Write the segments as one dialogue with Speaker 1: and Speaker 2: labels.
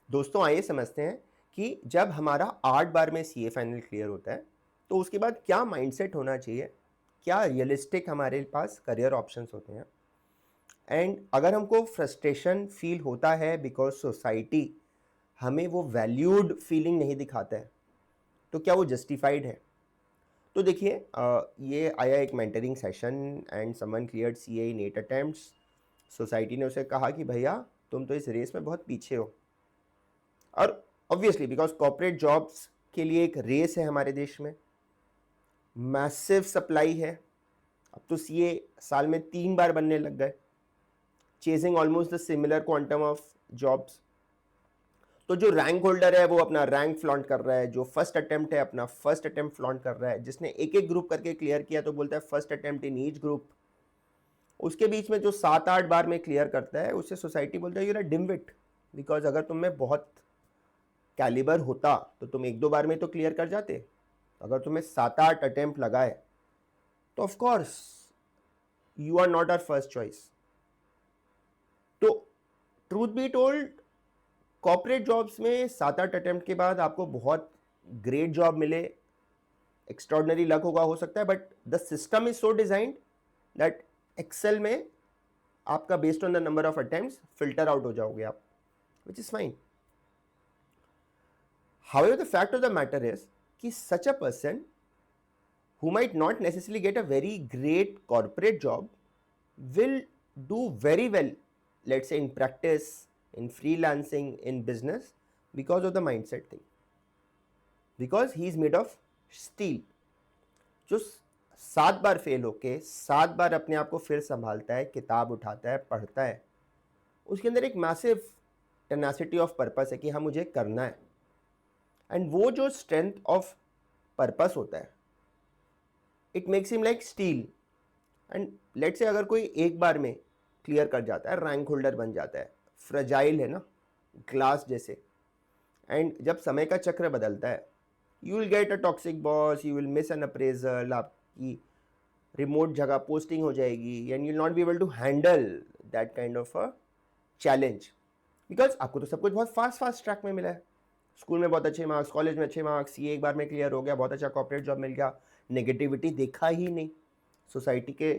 Speaker 1: दोस्तों आइए समझते हैं कि जब हमारा 8 बार में सीए फाइनल क्लियर होता है तो उसके बाद क्या माइंडसेट होना चाहिए, क्या रियलिस्टिक हमारे पास करियर ऑप्शंस होते हैं। एंड अगर हमको फ्रस्ट्रेशन फील होता है बिकॉज सोसाइटी हमें वो वैल्यूड फीलिंग नहीं दिखाता है, तो क्या वो जस्टिफाइड है। तो देखिए, ये आया एक mentoring session and someone cleared CA in 8 attempts. Society ने उसे कहा कि भैया तुम तो इस रेस में बहुत पीछे हो। और ऑब्वियसली बिकॉज कॉर्पोरेट जॉब्स के लिए एक रेस है हमारे देश में, मैसिव सप्लाई है। अब तो सीए साल में 3 बार बनने लग गए, chasing almost the similar quantum of jobs. तो जो रैंक होल्डर है वो अपना रैंक फ्लॉन्ट कर रहा है, जो फर्स्ट अटेम्प्ट है अपना फर्स्ट अटेम्प्ट फ्लॉन्ट कर रहा है, जिसने एक एक ग्रुप करके क्लियर किया तो बोलता है first attempt in each group. उसके बीच में जो 7-8 बार में क्लियर करता है उसे सोसाइटी बोलता है यूर अ डिमविट, बिकॉज अगर तुम में बहुत कैलिबर होता तो तुम 1-2 बार में तो क्लियर कर जाते। अगर तुम्हें 7-8 अटेम्प्ट लगाए तो of course you are not our first choice. तो truth be told, corporate jobs में 7-8 अटेम्प्ट के बाद आपको बहुत ग्रेट जॉब मिले, एक्स्ट्रॉर्डनरी लक होगा, हो सकता है, but the system is so designed that excel में आपका based on the number of attempts filter out हो जाओगे आप, which is fine. However the fact of the matter is कि such a person who might not necessarily get a very great corporate job will do very well, let's say in practice, in freelancing, in business, because of the mindset thing, because he is made of steel। जो 7 बार fail होके 7 बार अपने आप को फिर संभालता है, किताब उठाता है, पढ़ता है, उसके अंदर एक मैसिव टेनासिटी ऑफ पर्पस है कि हाँ मुझे करना है। एंड वो जो स्ट्रेंथ ऑफ पर्पस होता है, it makes him like steel. And let से अगर कोई एक बार में क्लियर कर जाता है, रैंक होल्डर बन जाता है, फ्रजाइल है ना, ग्लास जैसे। एंड जब समय का चक्र बदलता है, you will get a toxic boss, you will miss an appraisal, आपकी रिमोट जगह पोस्टिंग हो जाएगी and you will not be able to handle that kind of a challenge, because आपको तो सब कुछ बहुत फास्ट फास्ट ट्रैक में मिला है। स्कूल में बहुत अच्छे मार्क्स, कॉलेज में अच्छे मार्क्स, ये एक बार में क्लियर हो गया, बहुत अच्छा कॉर्पोरेट जॉब मिल गया, नेगेटिविटी देखा ही नहीं, सोसाइटी के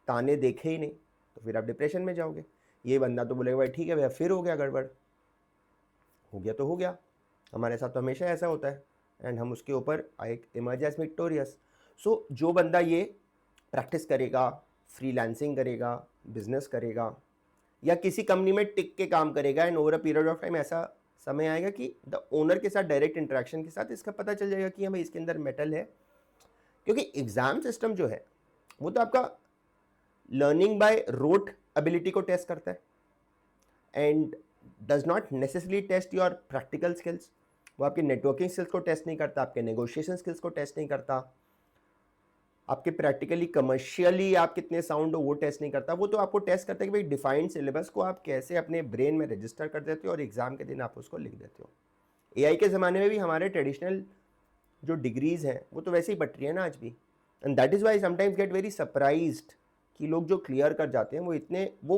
Speaker 1: ताने देखे ही नहीं, तो फिर आप डिप्रेशन में जाओगे। ये बंदा तो बोलेगा भाई ठीक है भैया फिर हो गया गड़बड़, हो गया तो हो गया। हमारे साथ तो हमेशा ऐसा होता है एंड हम उसके ऊपर एक इमर्ज एज विक्टोरियस। सो जो बंदा ये प्रैक्टिस करेगा, फ्रीलांसिंग करेगा, बिजनेस करेगा, या किसी कंपनी में टिक के काम करेगा and over a period of time ऐसा समय आएगा कि द ओनर के साथ डायरेक्ट इंटरेक्शन के साथ इसका पता चल जाएगा कि हमें इसके अंदर मेटल है। क्योंकि एग्जाम सिस्टम जो है वो तो आपका लर्निंग बाय रोट एबिलिटी को टेस्ट करता है and does not necessarily test your practical skills. वो आपके नेटवर्किंग स्किल्स को टेस्ट नहीं करता, आपके नेगोशिएशन स्किल्स को टेस्ट नहीं करता, आपके प्रैक्टिकली कमर्शियली आप कितने साउंड हो वो टेस्ट नहीं करता। वो तो आपको टेस्ट करता है कि भाई डिफाइंड सिलेबस को आप कैसे अपने ब्रेन में रजिस्टर कर देते हो और एग्जाम के दिन आप उसको लिख देते हो। एआई के ज़माने में भी हमारे ट्रेडिशनल जो डिग्रीज हैं वो तो वैसे ही बट रही है ना आज भी। And that is why sometimes get very surprised कि लोग जो क्लियर कर जाते हैं वो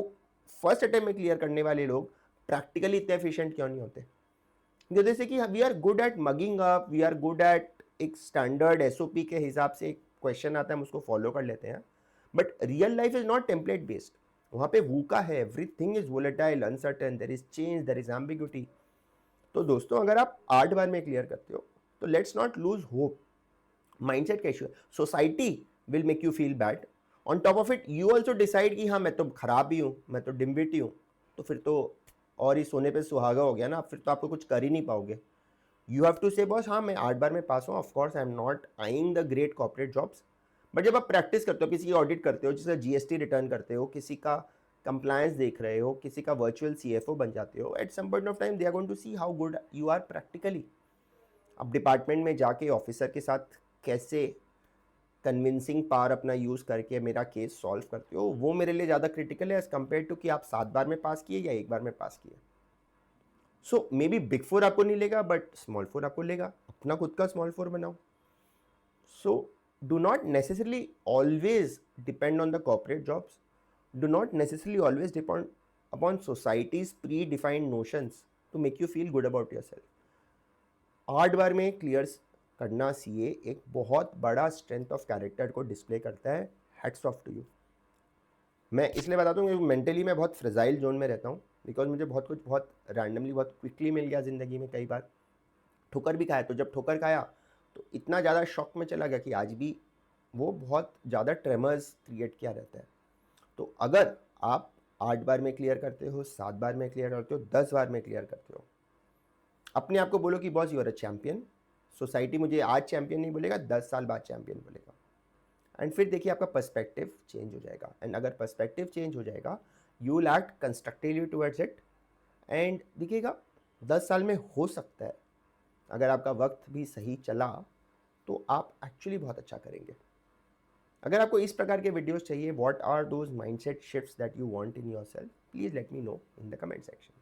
Speaker 1: फर्स्ट अटेम्प्ट में क्लियर करने वाले लोग प्रैक्टिकली इतने एफिशिएंट क्यों नहीं होते। जैसे कि we are good at mugging up, we are good at एक स्टैंडर्ड एसओपी के हिसाब से एक क्वेश्चन आता है हम उसको फॉलो कर लेते हैं, but real life is not template based. वहाँ पे वूका है, everything is volatile, uncertain, there is change, there is ambiguity. तो दोस्तों अगर आप 8 बार में क्लियर करते हो तो let's not lose hope. Mindset का इशू है, society will make you feel bad, on top of it you also decide कि हाँ मैं तो खराब ही हूँ, मैं तो डिम्बिटी हूँ, तो फिर तो और ही सोने पे सुहागा हो गया ना, फिर तो आपको कुछ कर ही नहीं पाओगे। यू हैव टू से बॉस हाँ मैं 8 बार में पास हूँ, of course I am not eyeing the great corporate jobs, but जब आप प्रैक्टिस करते हो, किसी की ऑडिट करते हो, जैसे जीएसटी रिटर्न करते हो, किसी का कंप्लायंस देख रहे हो, किसी का वर्चुअल सीएफओ बन जाते हो, at some point of time they are going to see how good you are practically. अब डिपार्टमेंट में जाके ऑफिसर के साथ कैसे कन्विंसिंग पावर अपना यूज़ करके मेरा केस सॉल्व करते हो, वो मेरे लिए ज़्यादा क्रिटिकल है एज़ कम्पेयर टू कि आप 7 बार में पास किए या 1 बार में पास किए। सो मे बी बिग फोर आपको नहीं लेगा बट स्मॉल फोर आपको लेगा, अपना खुद का स्मॉल फोर बनाओ। So do not necessarily always depend on the corporate jobs, do not necessarily always depend upon society's predefined notions to make you feel good about yourself. 8 बार में clear करना CA एक बहुत बड़ा strength of character को display करता है। Hats off to you. मैं इसलिए बताता हूँ कि मेंटली मैं बहुत फ्रेजाइल जोन में रहता हूँ, बिकॉज मुझे बहुत कुछ बहुत रैंडमली बहुत क्विकली मिल गया ज़िंदगी में। कई बार ठोकर भी खाया, तो जब ठोकर खाया तो इतना ज़्यादा शॉक में चला गया कि आज भी वो बहुत ज़्यादा ट्रेमर्स क्रिएट किया रहता है। तो अगर आप 8 बार में क्लियर करते हो, 7 बार में क्लियर करते हो, 10 बार में क्लियर करते हो, अपने आप को बोलो कि boss you are a champion. Society मुझे आज चैंपियन नहीं बोलेगा, 10 साल बाद चैंपियन बोलेगा। एंड फिर देखिए आपका पर्सपेक्टिव चेंज हो जाएगा। एंड अगर पर्सपेक्टिव चेंज हो जाएगा, you will act constructively towards it. And देखिएगा 10 साल में हो सकता है, अगर आपका वक्त भी सही चला तो आप एक्चुअली बहुत अच्छा करेंगे। अगर आपको इस प्रकार के वीडियोस चाहिए, what are those mindset shifts that you want in yourself, please let me know in the comment section.